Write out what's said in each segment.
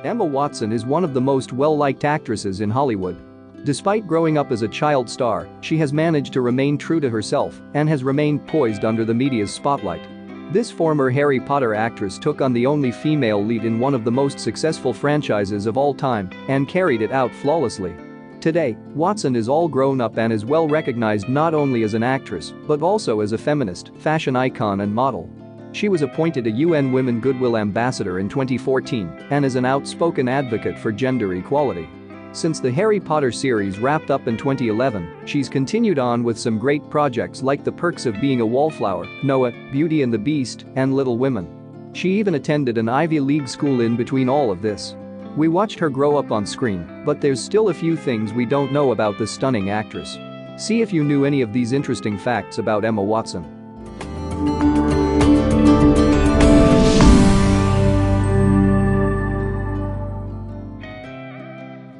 Emma Watson is one of the most well-liked actresses in Hollywood. Despite growing up as a child star, she has managed to remain true to herself and has remained poised under the media's spotlight. This former Harry Potter actress took on the only female lead in one of the most successful franchises of all time and carried it out flawlessly. Today, Watson is all grown up and is well recognized not only as an actress but also as a feminist, fashion icon and model. She was appointed a UN Women Goodwill Ambassador in 2014 and is an outspoken advocate for gender equality. Since the Harry Potter series wrapped up in 2011, she's continued on with some great projects like The Perks of Being a Wallflower, Noah, Beauty and the Beast, and Little Women. She even attended an Ivy League school in between all of this. We watched her grow up on screen, but there's still a few things we don't know about this stunning actress. See if you knew any of these interesting facts about Emma Watson.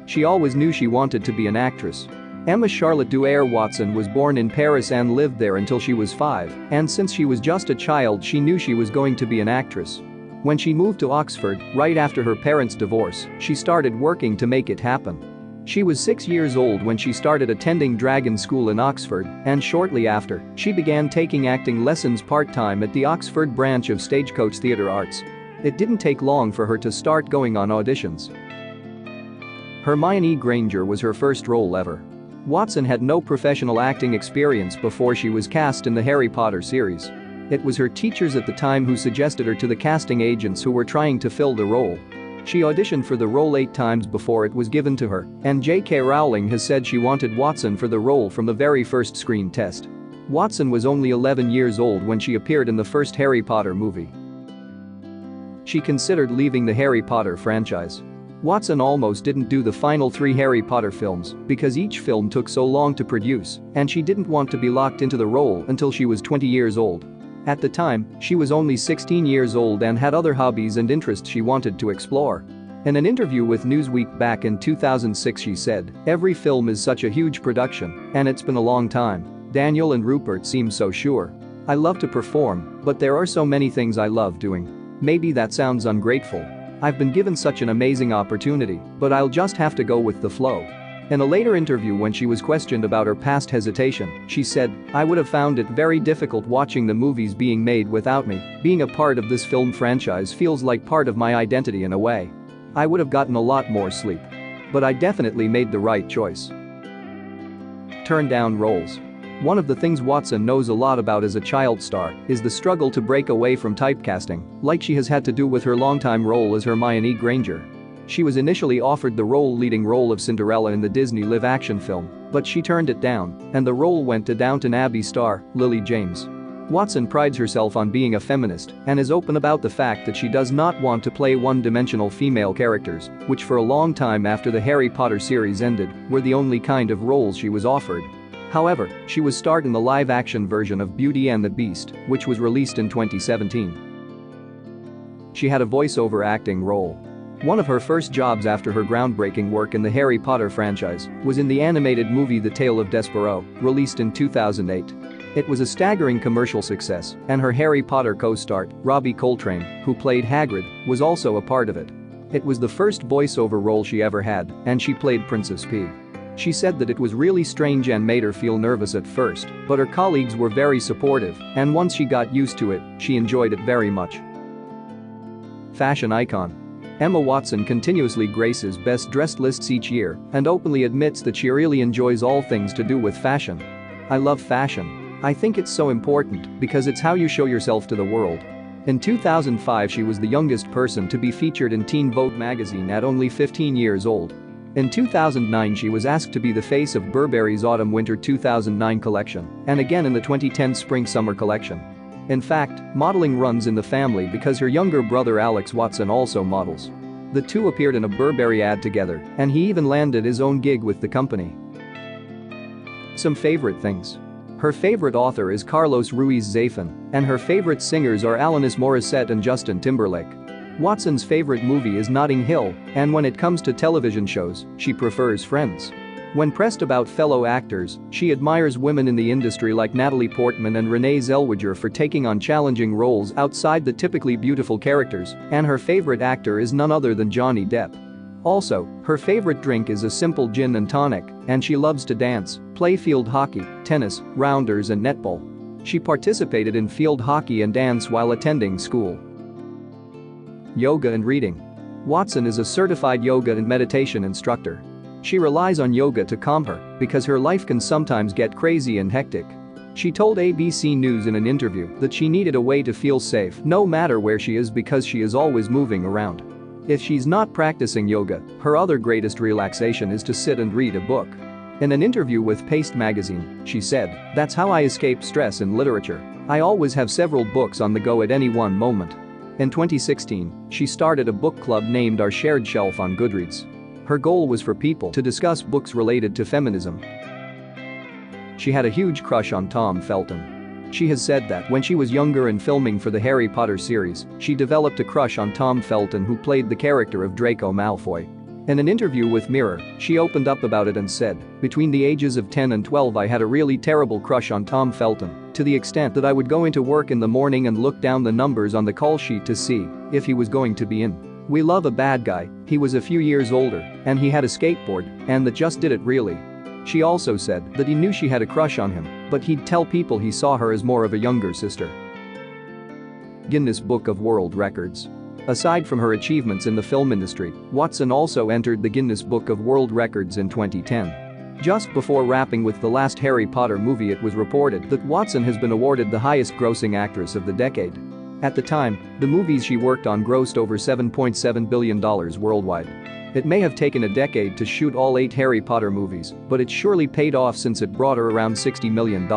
She always knew she wanted to be an actress. Emma Charlotte Duaire Watson was born in Paris and lived there until she was 5, and since she was just a child she knew she was going to be an actress. When she moved to Oxford, right after her parents' divorce, she started working to make it happen. She was 6 years old when she started attending Dragon School in Oxford, and shortly after, she began taking acting lessons part-time at the Oxford branch of Stagecoach Theatre Arts. It didn't take long for her to start going on auditions. Hermione Granger was her first role ever. Watson had no professional acting experience before she was cast in the Harry Potter series. It was her teachers at the time who suggested her to the casting agents who were trying to fill the role. She auditioned for the role 8 times before it was given to her, and J.K. Rowling has said she wanted Watson for the role from the very first screen test. Watson was only 11 years old when she appeared in the first Harry Potter movie. She considered leaving the Harry Potter franchise. Watson almost didn't do the final 3 Harry Potter films because each film took so long to produce, and she didn't want to be locked into the role until she was 20 years old. At the time, she was only 16 years old and had other hobbies and interests she wanted to explore. In an interview with Newsweek back in 2006 she said, "Every film is such a huge production, and it's been a long time. Daniel and Rupert seem so sure. I love to perform, but there are so many things I love doing. Maybe that sounds ungrateful. I've been given such an amazing opportunity, but I'll just have to go with the flow." In a later interview when she was questioned about her past hesitation, she said, "I would have found it very difficult watching the movies being made without me. Being a part of this film franchise feels like part of my identity in a way. I would have gotten a lot more sleep. But I definitely made the right choice." Turn down roles. One of the things Watson knows a lot about as a child star is the struggle to break away from typecasting, like she has had to do with her longtime role as Hermione Granger. She was initially offered the leading role of Cinderella in the Disney live-action film, but she turned it down, and the role went to Downton Abbey star Lily James. Watson prides herself on being a feminist and is open about the fact that she does not want to play one-dimensional female characters, which for a long time after the Harry Potter series ended were the only kind of roles she was offered. However, she was starred in the live-action version of Beauty and the Beast, which was released in 2017. She had a voiceover acting role. One of her first jobs after her groundbreaking work in the Harry Potter franchise was in the animated movie The Tale of Despereaux, released in 2008. It was a staggering commercial success, and her Harry Potter co-star, Robbie Coltrane, who played Hagrid, was also a part of it. It was the first voiceover role she ever had, and she played Princess P. She said that it was really strange and made her feel nervous at first, but her colleagues were very supportive, and once she got used to it, she enjoyed it very much. Fashion icon. Emma Watson continuously graces best-dressed lists each year and openly admits that she really enjoys all things to do with fashion. "I love fashion. I think it's so important because it's how you show yourself to the world." In 2005 she was the youngest person to be featured in Teen Vogue magazine at only 15 years old. In 2009 she was asked to be the face of Burberry's Autumn-Winter 2009 collection and again in the 2010 Spring-Summer collection. In fact, modeling runs in the family because her younger brother Alex Watson also models. The two appeared in a Burberry ad together, and he even landed his own gig with the company. Some favorite things. Her favorite author is Carlos Ruiz Zafón, and her favorite singers are Alanis Morissette and Justin Timberlake. Watson's favorite movie is Notting Hill, and when it comes to television shows, she prefers Friends. When pressed about fellow actors, she admires women in the industry like Natalie Portman and Renee Zellweger for taking on challenging roles outside the typically beautiful characters, and her favorite actor is none other than Johnny Depp. Also, her favorite drink is a simple gin and tonic, and she loves to dance, play field hockey, tennis, rounders and netball. She participated in field hockey and dance while attending school. Yoga and reading. Watson is a certified yoga and meditation instructor. She relies on yoga to calm her because her life can sometimes get crazy and hectic. She told ABC News in an interview that she needed a way to feel safe no matter where she is because she is always moving around. If she's not practicing yoga, her other greatest relaxation is to sit and read a book. In an interview with Paste magazine, she said, "That's how I escape stress in literature. I always have several books on the go at any one moment." In 2016, she started a book club named Our Shared Shelf on Goodreads. Her goal was for people to discuss books related to feminism. She had a huge crush on Tom Felton. She has said that when she was younger and filming for the Harry Potter series, she developed a crush on Tom Felton, who played the character of Draco Malfoy. In an interview with Mirror, she opened up about it and said, "Between the ages of 10 and 12 I had a really terrible crush on Tom Felton, to the extent that I would go into work in the morning and look down the numbers on the call sheet to see if he was going to be in. We love a bad guy, he was a few years older, and he had a skateboard, and that just did it really." She also said that he knew she had a crush on him, but he'd tell people he saw her as more of a younger sister. Guinness Book of World Records. Aside from her achievements in the film industry, Watson also entered the Guinness Book of World Records in 2010. Just before wrapping with the last Harry Potter movie, it was reported that Watson has been awarded the highest-grossing actress of the decade. At the time, the movies she worked on grossed over $7.7 billion worldwide. It may have taken a decade to shoot all 8 Harry Potter movies, but it surely paid off since it brought her around $60 million.